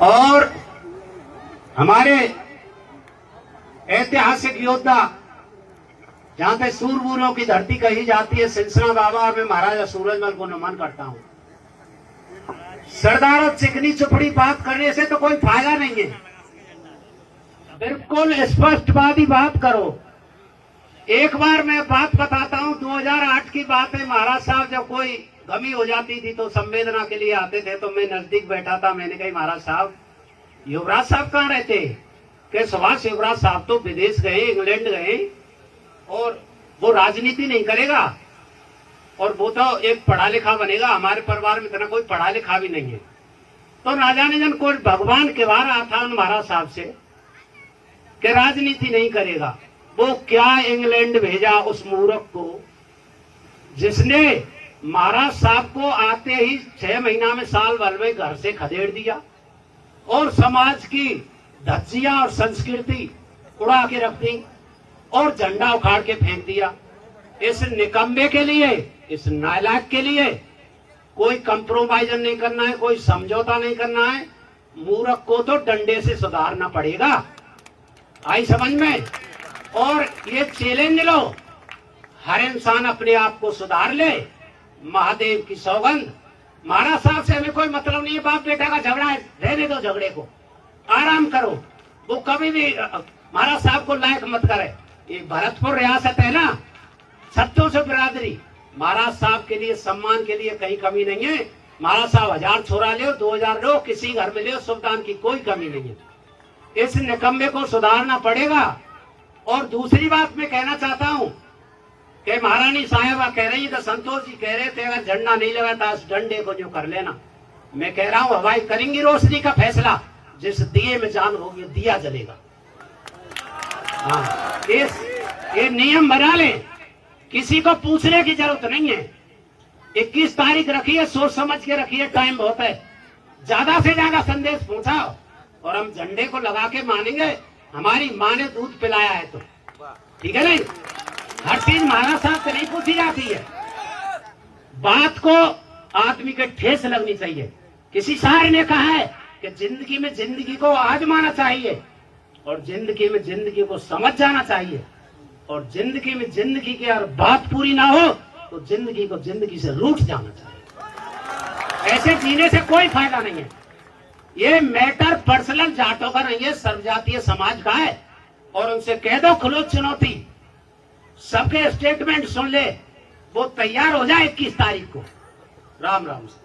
और हमारे ऐतिहासिक योद्धा, जहां पे सूरवीरों की धरती कही जाती है, सिंसना बाबा, और मैं महाराजा सूरजमल को नमन करता हूं। सरदार और चिकनी चुपड़ी बात करने से तो कोई फायदा नहीं है, बिल्कुल स्पष्टवादी बात करो। एक बार मैं बात बताता हूं, 2008 की बात है। महाराज साहब जब कोई गमी हो जाती थी तो संवेदना के लिए आते थे, तो मैं नजदीक बैठा था। मैंने कहा महाराज साहब, युवराज साहब कहाँ रहते? कि सुभाष युवराज साहब तो विदेश गए, इंग्लैंड गए, और वो राजनीति नहीं करेगा, और वो तो एक पढ़ा लिखा बनेगा। हमारे परिवार में इतना कोई पढ़ा लिखा भी नहीं है। तो ना जाने जन कोई भगवान के बाहर आता उन महाराज साहब से कि राजनीति नहीं करेगा। वो क्या इंग्लैंड भेजा उस मूर्ख को, जिसने महाराज साहब को आते ही 6 महीना में, साल भर में घर से खदेड़ दिया, और समाज की धज्जियां और संस्कृति उड़ा के रख दी, और झंडा उखाड़ के फेंक दिया। इस निकम्मे के लिए, इस नालायक के लिए कोई कंप्रोमाइज नहीं करना है, कोई समझौता नहीं करना है। मूर्ख को तो डंडे से सुधारना पड़ेगा। आई समझ में? और ये चैलेंज लो, हर इंसान अपने आप को सुधार ले। महादेव की सौगंध, महाराज साहब से हमें कोई मतलब नहीं है। बाप बेटा का झगड़ा है, रहने दो झगड़े को, आराम करो। वो कभी भी महाराज साहब को लायक मत करे। ये भरतपुर रियासत है ना, सत्तों से बिरादरी, महाराज साहब के लिए, सम्मान के लिए कहीं कमी नहीं है। महाराज साहब 1000 छोरा ले, 2000 लो, किसी घर में ले, सुल्तान की कोई कमी नहीं है। इस निकम्मे को सुधारना पड़ेगा। और दूसरी बात मैं कहना चाहता हूं कि महारानी साहिबा कह रही है, तो संतोष जी कह रहे थे अगर झंडा नहीं लगाता इस डंडे को जो कर लेना। मैं कह रहा हूं हवाई करेंगी रोशनी का फैसला, जिस दिए में जान होगी दिया जलेगा। हाँ, ये नियम बना ले, किसी को पूछने की जरूरत नहीं है। 21 तारीख रखिए, सोच समझ के रखिए, टाइम बहुत है। ज्यादा से ज्यादा संदेश पहुंचाओ, और हम झंडे को लगा के मानेंगे। हमारी माँ ने दूध पिलाया है तो ठीक है नहीं। हर चीज महाराज साहब से नहीं पूछी जाती है। बात को आदमी के ठेस लगनी चाहिए। किसी शायर ने कहा है कि जिंदगी में जिंदगी को आजमाना चाहिए, और जिंदगी में जिंदगी को समझ जाना चाहिए, और जिंदगी में जिंदगी की अगर बात पूरी ना हो तो जिंदगी को जिंदगी से रूठ जाना चाहिए। ऐसे जीने से कोई फायदा नहीं है। ये मैटर पर्सनल जाटों का नहीं है, सर्वजातीय समाज का है। और उनसे कह दो खुलो चुनौती, सबके स्टेटमेंट सुन ले, वो तैयार हो जाए 21 तारीख को। राम राम से।